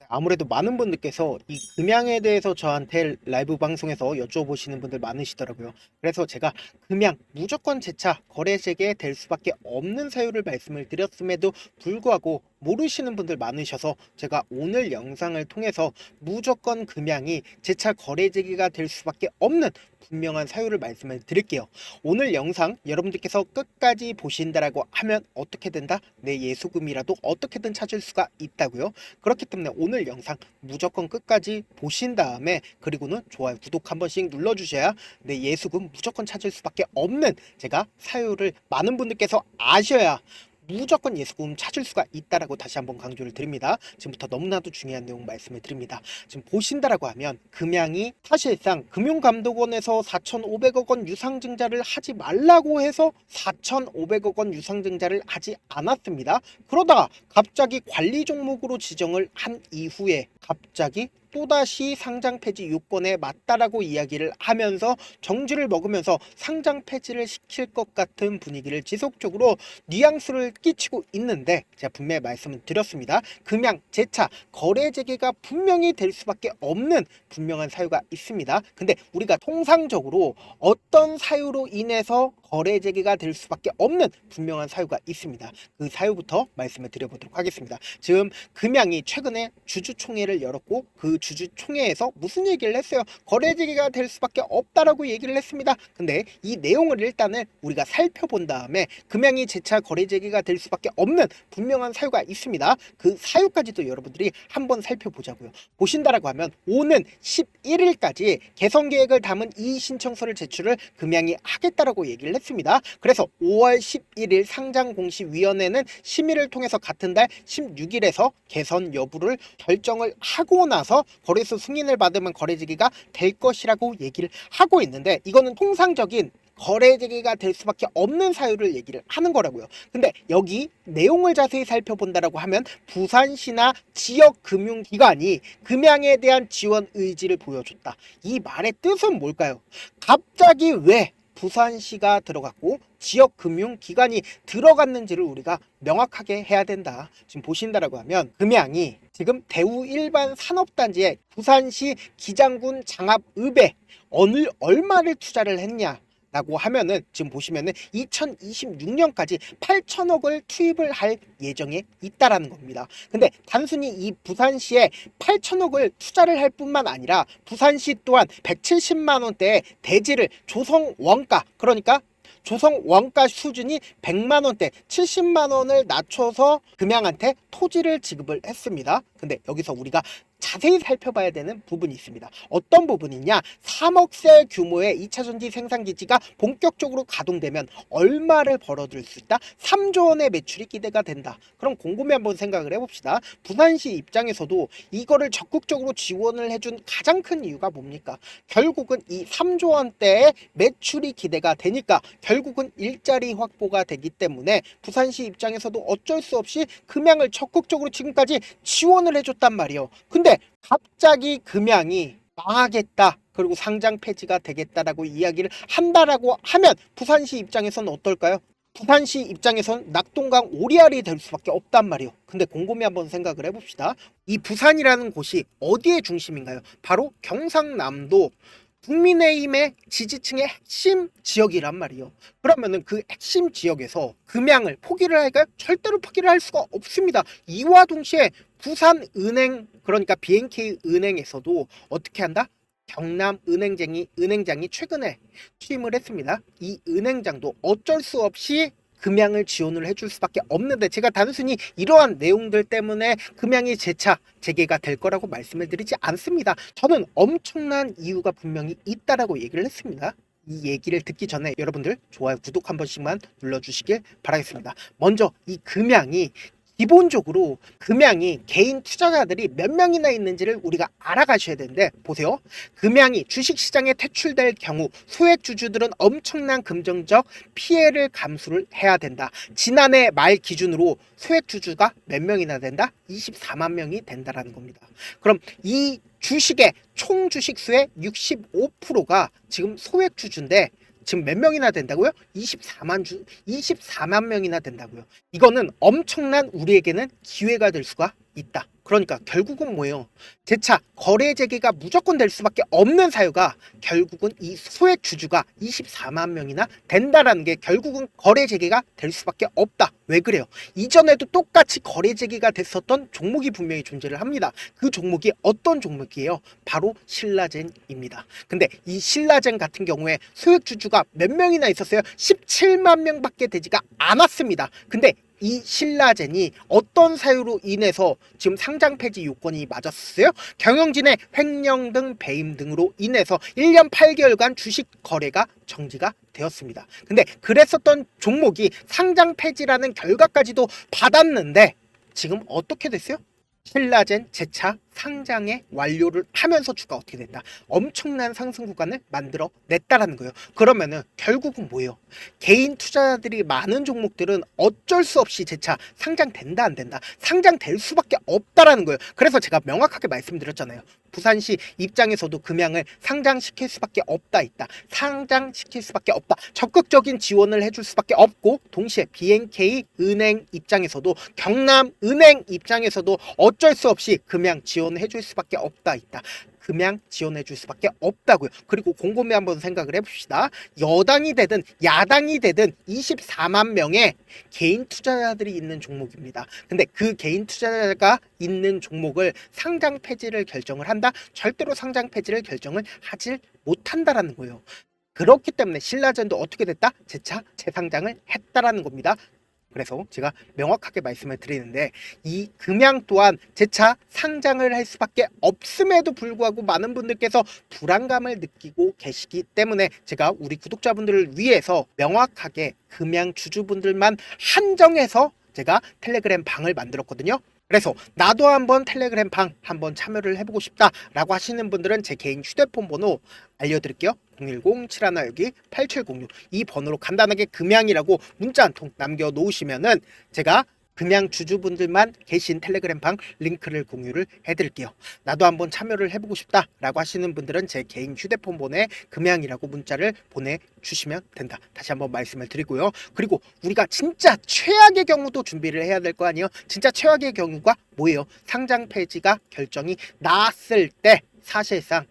아무래도 많은 분들께서 이 금양에 대해서 저한테 라이브 방송에서 여쭤보시는 분들 많으시더라고요. 그래서 제가 금양 무조건 재차 거래 재개될 수밖에 없는 사유를 말씀을 드렸음에도 불구하고 모르시는 분들 많으셔서 제가 오늘 영상을 통해서 무조건 금양이 재차 거래 재개가 될 수밖에 없는 분명한 사유를 말씀을 드릴게요. 오늘 영상 여러분들께서 끝까지 보신다라고 하면 어떻게 된다? 내 예수금이라도 어떻게든 찾을 수가 있다고요. 그렇기 때문에 오늘 영상 무조건 끝까지 보신 다음에 그리고는 좋아요, 구독 한 번씩 눌러주셔야 내 예수금 무조건 찾을 수밖에 없는 제가 사유를 많은 분들께서 아셔야 무조건 예수금 찾을 수가 있다라고 다시 한번 강조를 드립니다. 지금부터 너무나도 중요한 내용 말씀을 드립니다. 지금 보신다라고 하면 금양이 사실상 금융감독원에서 4,500억 원 유상증자를 하지 말라고 해서 4,500억 원 유상증자를 하지 않았습니다. 그러다가 갑자기 관리 종목으로 지정을 한 이후에 갑자기 또다시 상장 폐지 요건에 맞다라고 이야기를 하면서 정지를 먹으면서 상장 폐지를 시킬 것 같은 분위기를 지속적으로 뉘앙스를 끼치고 있는데 제가 분명히 말씀을 드렸습니다. 금양 재차 거래 재개가 분명히 될 수밖에 없는 분명한 사유가 있습니다. 근데 우리가 통상적으로 어떤 사유로 인해서 거래 재개가 될 수밖에 없는 분명한 사유가 있습니다. 그 사유부터 말씀을 드려보도록 하겠습니다. 지금 금양이 최근에 주주총회를 열었고 그 주주총회에서 무슨 얘기를 했어요? 거래 재개가 될 수밖에 없다라고 얘기를 했습니다. 근데 이 내용을 일단은 우리가 살펴본 다음에 금양이 재차 거래 재개가 될 수밖에 없는 분명한 사유가 있습니다. 그 사유까지도 여러분들이 한번 살펴보자고요. 보신다라고 하면 오는 11일까지 개선 계획을 담은 이의 신청서를 제출을 금양이 하겠다라고 얘기를 했습니다. 그래서 5월 11일 상장공시위원회는 심의를 통해서 같은 달 16일에서 개선 여부를 결정을 하고 나서 거래소 승인을 받으면 거래 재개가 될 것이라고 얘기를 하고 있는데 이거는 통상적인 거래 재개가 될 수밖에 없는 사유를 얘기를 하는 거라고요. 근데 여기 내용을 자세히 살펴본다라고 하면 부산시나 지역 금융기관이 금양에 대한 지원 의지를 보여줬다. 이 말의 뜻은 뭘까요? 갑자기 왜 부산시가 들어갔고 지역 금융기관이 들어갔는지를 우리가 명확하게 해야 된다. 지금 보신다라고 하면 금양이 지금 대우 일반 산업단지에 부산시 기장군 장합읍에 얼마를 투자를 했냐 라고 하면은 지금 보시면은 2026년까지 8천억을 투입을 할 예정에 있다라는 겁니다. 근데 단순히 이 부산시에 8천억을 투자를 할 뿐만 아니라 부산시 또한 170만 원대의 대지를 조성 원가, 그러니까 조성 원가 수준이 100만 원대, 70만 원을 낮춰서 금양한테 토지를 지급을 했습니다. 근데 여기서 우리가 자세히 살펴봐야 되는 부분이 있습니다. 어떤 부분이냐? 3억세 규모의 2차전지 생산기지가 본격적으로 가동되면 얼마를 벌어들일 수 있다? 3조 원의 매출이 기대가 된다. 그럼 곰곰이 한번 생각을 해봅시다. 부산시 입장에서도 이거를 적극적으로 지원을 해준 가장 큰 이유가 뭡니까? 결국은 이 3조 원대의 매출이 기대가 되니까 결국은 일자리 확보가 되기 때문에 부산시 입장에서도 어쩔 수 없이 금양을 적극적으로 지금까지 지원을 해줬단 말이에요. 근데 갑자기 금양이 망하겠다, 그리고 상장 폐지가 되겠다라고 이야기를 한다라고 하면 부산시 입장에서는 어떨까요? 부산시 입장에선 낙동강 오리알이 될 수밖에 없단 말이에요. 근데 곰곰이 한번 생각을 해봅시다. 이 부산이라는 곳이 어디의 중심인가요? 바로 경상남도 국민의힘의 지지층의 핵심 지역이란 말이에요. 그러면은 그 핵심 지역에서 금양을 포기를 할까요? 절대로 포기를 할 수가 없습니다. 이와 동시에 부산은행, 그러니까 BNK 은행에서도 어떻게 한다? 은행장이 최근에 취임을 했습니다. 이 은행장도 어쩔 수 없이 금양을 지원을 해줄 수밖에 없는데 제가 단순히 이러한 내용들 때문에 금양이 재차 재개가 될 거라고 말씀을 드리지 않습니다. 저는 엄청난 이유가 분명히 있다라고 얘기를 했습니다. 이 얘기를 듣기 전에 여러분들 좋아요, 구독 한 번씩만 눌러주시길 바라겠습니다. 먼저 이 금양이 기본적으로 금양이 개인 투자자들이 몇 명이나 있는지를 우리가 알아가셔야 되는데, 보세요. 금양이 주식시장에 퇴출될 경우 소액 주주들은 엄청난 금전적 피해를 감수를 해야 된다. 지난해 말 기준으로 소액 주주가 몇 명이나 된다? 24만 명이 된다라는 겁니다. 그럼 이 주식의 총 주식 수의 65%가 지금 소액 주주인데 지금 몇 명이나 된다고요? 24만 명이나 된다고요. 이거는 엄청난 우리에게는 기회가 될 수가 있다. 그러니까 결국은 뭐예요? 재차 거래 재개가 무조건 될 수밖에 없는 사유가 결국은 이 소액 주주가 24만 명이나 된다라는 게 결국은 거래 재개가 될 수밖에 없다. 왜 그래요? 이전에도 똑같이 거래 재개가 됐었던 종목이 분명히 존재를 합니다. 그 종목이 어떤 종목이에요? 바로 신라젠입니다. 근데 이 신라젠 같은 경우에 소액 주주가 몇 명이나 있었어요? 17만 명밖에 되지가 않았습니다. 근데 이 신라젠이 어떤 사유로 인해서 지금 상장 폐지 요건이 맞았어요? 경영진의 횡령 등 배임 등으로 인해서 1년 8개월간 주식 거래가 정지가 되었습니다. 근데 그랬었던 종목이 상장 폐지라는 결과까지도 받았는데 지금 어떻게 됐어요? 신라젠 재차 상장에 완료를 하면서 주가 어떻게 됐다? 엄청난 상승 구간을 만들어 냈다라는 거예요. 그러면은 결국은 뭐예요? 개인 투자자들이 많은 종목들은 어쩔 수 없이 재차 상장된다 안 된다? 상장될 수밖에 없다라는 거예요. 그래서 제가 명확하게 말씀드렸잖아요. 부산시 입장에서도 금양을 상장시킬 수밖에 없다 있다. 상장시킬 수밖에 없다. 적극적인 지원을 해줄 수밖에 없고 동시에 BNK 은행 입장에서도 경남은행 입장에서도 어쩔 수 없이 금양 지원해 줄 수밖에 없다 있다. 금양 지원해 줄 수밖에 없다고요. 그리고 곰곰이 한번 생각을 해봅시다. 여당이 되든 야당이 되든 24만 명의 개인 투자자들이 있는 종목입니다. 근데 그 개인 투자자가 있는 종목을 상장 폐지를 결정을 한다? 절대로 상장 폐지를 결정을 하질 못한다라는 거예요. 그렇기 때문에 신라젠도 어떻게 됐다? 재차 재상장을 했다라는 겁니다. 그래서 제가 명확하게 말씀을 드리는데 이 금양 또한 재차 상장을 할 수밖에 없음에도 불구하고 많은 분들께서 불안감을 느끼고 계시기 때문에 제가 우리 구독자분들을 위해서 명확하게 금양 주주분들만 한정해서 제가 텔레그램 방을 만들었거든요. 그래서 나도 한번 텔레그램 방 한번 참여를 해보고 싶다라고 하시는 분들은 제 개인 휴대폰 번호 알려드릴게요. 010-7162-8706 이 번호로 간단하게 금양이라고 문자 한 통 남겨놓으시면은 제가 금양 주주분들만 계신 텔레그램 방 링크를 공유를 해드릴게요. 나도 한번 참여를 해보고 싶다라고 하시는 분들은 제 개인 휴대폰 번호에 금양이라고 문자를 보내주시면 된다. 다시 한번 말씀을 드리고요. 그리고 우리가 진짜 최악의 경우도 준비를 해야 될 거 아니에요? 진짜 최악의 경우가 뭐예요? 상장 폐지가 결정이 났을 때 사실상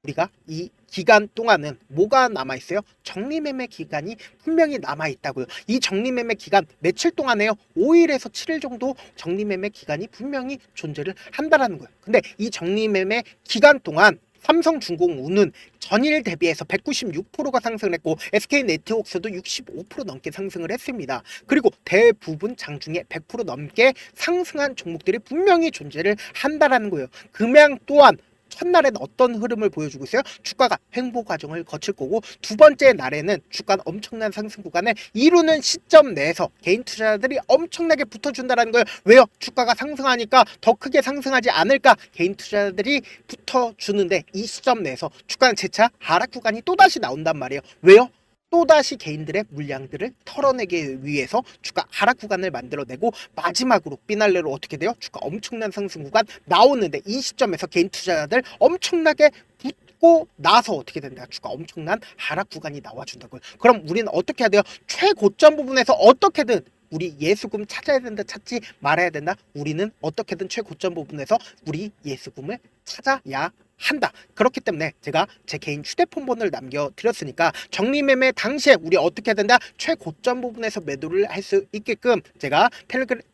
우리가 이 기간 동안은 뭐가 남아있어요? 정리매매 기간이 분명히 남아있다고요. 이 정리매매 기간 며칠 동안에요? 5일에서 7일 정도 정리매매 기간이 분명히 존재를 한다라는 거예요. 근데 이 정리매매 기간 동안 삼성중공우는 전일 대비해서 196%가 상승을 했고 SK네트워크스도 65% 넘게 상승을 했습니다. 그리고 대부분 장중에 100% 넘게 상승한 종목들이 분명히 존재를 한다라는 거예요. 금양 또한 첫날에는 어떤 흐름을 보여주고 있어요? 주가가 횡보 과정을 거칠 거고 두 번째 날에는 주가는 엄청난 상승 구간을 이루는 시점 내에서 개인 투자자들이 엄청나게 붙어준다는 거예요. 왜요? 주가가 상승하니까 더 크게 상승하지 않을까? 개인 투자자들이 붙어주는데 이 시점 내에서 주가는 재차 하락 구간이 또다시 나온단 말이에요. 왜요? 또다시 개인들의 물량들을 털어내기 위해서 주가 하락 구간을 만들어내고 마지막으로 피날레로 어떻게 돼요? 주가 엄청난 상승 구간 나오는데 이 시점에서 개인 투자자들 엄청나게 붙고 나서 어떻게 된다? 주가 엄청난 하락 구간이 나와준다고요. 그럼 우리는 어떻게 해야 돼요? 최고점 부분에서 어떻게든 우리 예수금 찾아야 된다, 찾지 말아야 된다. 우리는 어떻게든 최고점 부분에서 우리 예수금을 찾아야 한다. 그렇기 때문에 제가 제 개인 휴대폰 번호를 남겨드렸으니까 정리매매 당시에 우리 어떻게 해야 된다? 최고점 부분에서 매도를 할 수 있게끔 제가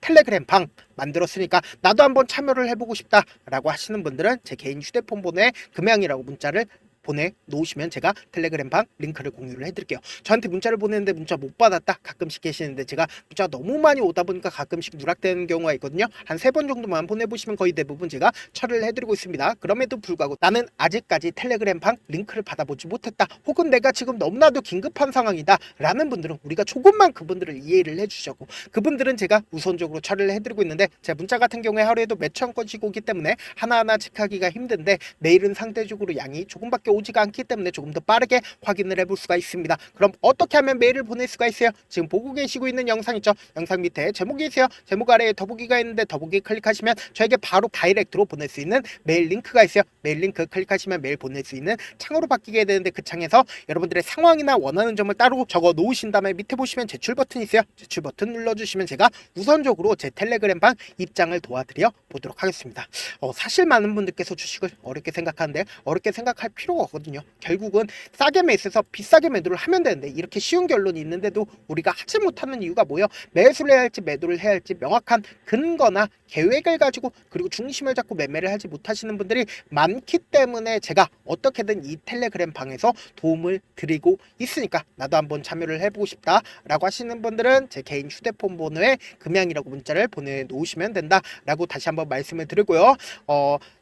텔레그램 방 만들었으니까 나도 한번 참여를 해보고 싶다 라고 하시는 분들은 제 개인 휴대폰 번호에 금양이라고 문자를 보내놓으시면 제가 텔레그램 방 링크를 공유를 해드릴게요. 저한테 문자를 보내는데 문자 못 받았다 가끔씩 계시는데 제가 문자가 너무 많이 오다 보니까 가끔씩 누락되는 경우가 있거든요. 한 3번 정도만 보내보시면 거의 대부분 제가 처리를 해드리고 있습니다. 그럼에도 불구하고 나는 아직까지 텔레그램 방 링크를 받아보지 못했다, 혹은 내가 지금 너무나도 긴급한 상황이다 라는 분들은 우리가 조금만 그분들을 이해를 해주시고, 그분들은 제가 우선적으로 처리를 해드리고 있는데 제 문자 같은 경우에 하루에도 몇천 건씩 오기 때문에 하나하나 체크하기가 힘든데 내일은 상대적으로 양이 조금밖에 오지가 않기 때문에 조금 더 빠르게 확인을 해볼 수가 있습니다. 그럼 어떻게 하면 메일을 보낼 수가 있어요? 지금 보고 계시고 있는 영상 있죠? 영상 밑에 제목이 있어요. 제목 아래에 더보기가 있는데 더보기 클릭하시면 저에게 바로 다이렉트로 보낼 수 있는 메일 링크가 있어요. 메일 링크 클릭하시면 메일 보낼 수 있는 창으로 바뀌게 되는데, 그 창에서 여러분들의 상황이나 원하는 점을 따로 적어 놓으신 다음에 밑에 보시면 제출 버튼이 있어요. 제출 버튼 눌러주시면 제가 우선적으로 제 텔레그램 방 입장을 도와드려 보도록 하겠습니다. 사실 많은 분들께서 주식을 어렵게 생각하는데 어렵게 생각할 필요가 없거든요. 결국은 싸게 매수해서 비싸게 매도를 하면 되는데, 이렇게 쉬운 결론이 있는데도 우리가 하지 못하는 이유가 뭐예요? 매수를 해야 할지 매도를 해야 할지 명확한 근거나 계획을 가지고, 그리고 중심을 잡고 매매를 하지 못하시는 분들이 많기 때문에 제가 어떻게든 이 텔레그램 방에서 도움을 드리고 있으니까 나도 한번 참여를 해보고 싶다 라고 하시는 분들은 제 개인 휴대폰 번호에 금양이라고 문자를 보내놓으시면 된다 라고 다시 한번 말씀을 드리고요.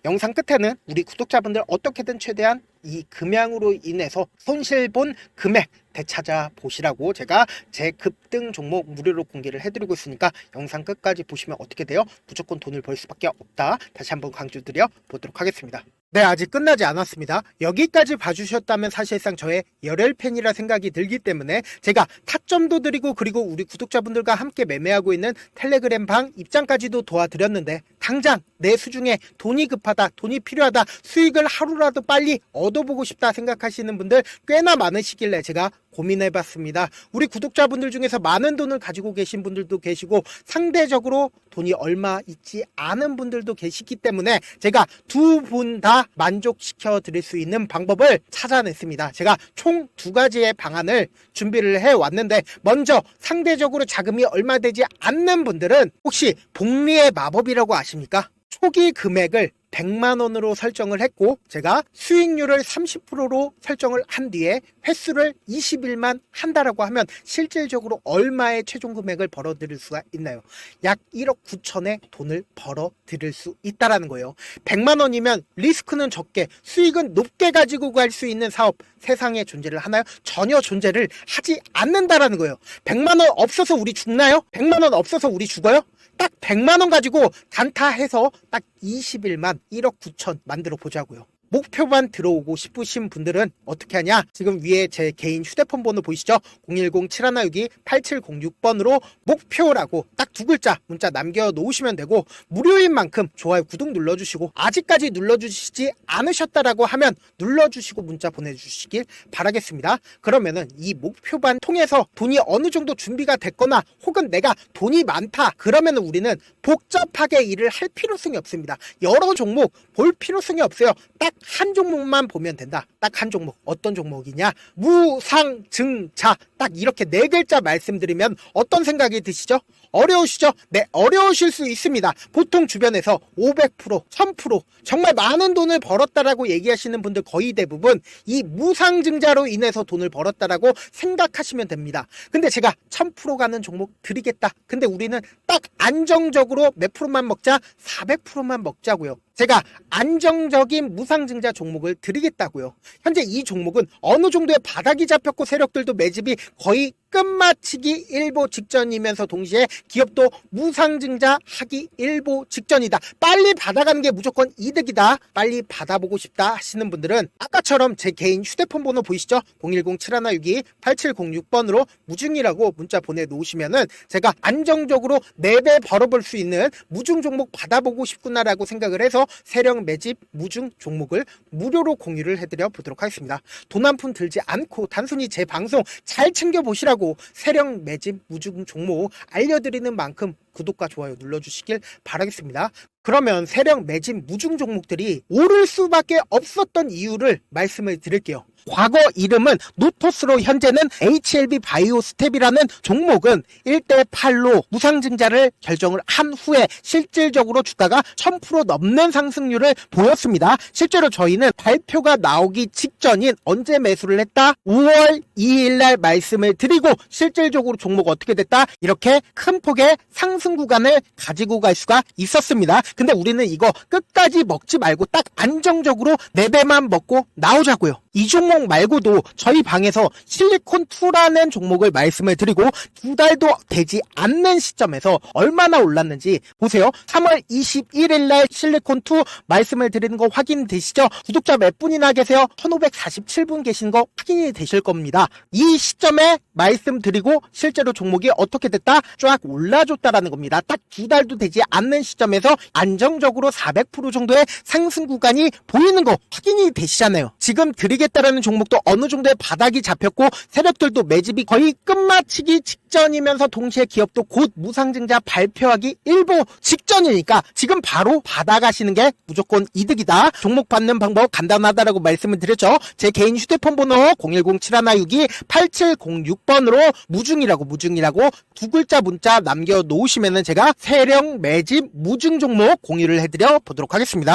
영상 끝에는 우리 구독자분들 어떻게든 최대한 이 금양으로 인해서 손실본 금액 되찾아 보시라고 제가 제 급등 종목 무료로 공개를 해드리고 있으니까 영상 끝까지 보시면 어떻게 돼요? 무조건 돈을 벌 수밖에 없다. 다시 한번 강조드려 보도록 하겠습니다. 네, 아직 끝나지 않았습니다. 여기까지 봐주셨다면 사실상 저의 열혈 팬이라 생각이 들기 때문에 제가 타점도 드리고, 그리고 우리 구독자분들과 함께 매매하고 있는 텔레그램 방 입장까지도 도와드렸는데, 당장 내 수중에 돈이 급하다, 돈이 필요하다, 수익을 하루라도 빨리 얻어보고 싶다 생각하시는 분들 꽤나 많으시길래 제가 고민해봤습니다. 우리 구독자분들 중에서 많은 돈을 가지고 계신 분들도 계시고 상대적으로 돈이 얼마 있지 않은 분들도 계시기 때문에 제가 두 분 다 만족시켜 드릴 수 있는 방법을 찾아냈습니다. 제가 총 두 가지의 방안을 준비를 해왔는데, 먼저 상대적으로 자금이 얼마 되지 않는 분들은 혹시 복리의 마법이라고 아십니까? 초기 금액을 100만원으로 설정을 했고, 제가 수익률을 30%로 설정을 한 뒤에 횟수를 20일만 한다라고 하면 실질적으로 얼마의 최종 금액을 벌어들일 수가 있나요? 약 1억 9천의 돈을 벌어들일 수 있다라는 거예요. 100만원이면 리스크는 적게 수익은 높게 가지고 갈 수 있는 사업 세상에 존재를 하나요? 전혀 존재를 하지 않는다라는 거예요. 100만원 없어서 우리 죽나요? 100만원 없어서 우리 죽어요? 딱 100만원 가지고 단타해서 딱 20일만 1억 9천 만들어 보자고요. 목표만 들어오고 싶으신 분들은 어떻게 하냐? 지금 위에 제 개인 휴대폰 번호 보이시죠? 010-7162-8706번으로 목표라고 딱 두 글자 문자 남겨놓으시면 되고, 무료인 만큼 좋아요, 구독 눌러주시고, 아직까지 눌러주시지 않으셨다라고 하면 눌러주시고 문자 보내주시길 바라겠습니다. 그러면은 이 목표반 통해서 돈이 어느 정도 준비가 됐거나, 혹은 내가 돈이 많다 그러면은 우리는 복잡하게 일을 할 필요성이 없습니다. 여러 종목 볼 필요성이 없어요. 딱 한 종목만 보면 된다. 딱 한 종목. 어떤 종목이냐? 무상증자. 딱 이렇게 네 글자 말씀드리면 어떤 생각이 드시죠? 어려우시죠? 네, 어려우실 수 있습니다. 보통 주변에서 500%, 1000% 정말 많은 돈을 벌었다라고 얘기하시는 분들 거의 대부분 이 무상증자로 인해서 돈을 벌었다라고 생각하시면 됩니다. 근데 제가 1000% 가는 종목 드리겠다. 근데 우리는 딱 안정적으로 몇 프로만 먹자? 400%만 먹자고요. 제가 안정적인 무상증자 종목을 드리겠다고요. 현재 이 종목은 어느 정도의 바닥이 잡혔고 세력들도 매집이 거의 끝마치기 일보 직전이면서 동시에 기업도 무상증자 하기 일보 직전이다. 빨리 받아가는 게 무조건 이득이다. 빨리 받아보고 싶다 하시는 분들은 아까처럼 제 개인 휴대폰 번호 보이시죠? 010-7162-8706번으로 무중이라고 문자 보내놓으시면은 제가 안정적으로 4배 벌어볼 수 있는 무중 종목 받아보고 싶구나라고 생각을 해서 세력 매집 무중 종목을 무료로 공유를 해드려 보도록 하겠습니다. 돈 한 푼 들지 않고 단순히 제 방송 잘 챙겨보시라고 세력 매집 무중 종목 알려드리는 만큼 구독과 좋아요 눌러주시길 바라겠습니다. 그러면 세력 매집 무중 종목들이 오를 수밖에 없었던 이유를 말씀을 드릴게요. 과거 이름은 노토스로 현재는 HLB 바이오스텝이라는 종목은 1대8로 무상증자를 결정을 한 후에 실질적으로 주가가 1000% 넘는 상승률을 보였습니다. 실제로 저희는 발표가 나오기 직전인 언제 매수를 했다? 5월 2일날 말씀을 드리고 실질적으로 종목 어떻게 됐다? 이렇게 큰 폭의 상승 구간을 가지고 갈 수가 있었습니다. 근데 우리는 이거 끝까지 먹지 말고 딱 안정적으로 4배만 먹고 나오자고요. 이 종목 말고도 저희 방에서 실리콘2라는 종목을 말씀을 드리고 2달도 되지 않는 시점에서 얼마나 올랐는지 보세요. 3월 21일 날 실리콘2 말씀을 드리는 거 확인되시죠? 구독자 몇 분이나 계세요? 1547분 계신 거 확인이 되실 겁니다. 이 시점에 말씀드리고 실제로 종목이 어떻게 됐다? 쫙 올라줬다라는 겁니다. 딱 2달도 되지 않는 시점에서 안정적으로 400% 정도의 상승 구간이 보이는 거 확인이 되시잖아요. 지금 드리겠다라는 종목도 어느 정도의 바닥이 잡혔고 세력들도 매집이 거의 끝마치기 직전이면서 동시에 기업도 곧 무상증자 발표하기 일보 직전이니까 지금 바로 받아가시는 게 무조건 이득이다. 종목 받는 방법 간단하다라고 말씀을 드렸죠. 제 개인 휴대폰 번호 010-7162-8706번으로 무중이라고 두 글자 문자 남겨놓으시면은 제가 세력 매집 무중 종목 공유를 해드려 보도록 하겠습니다.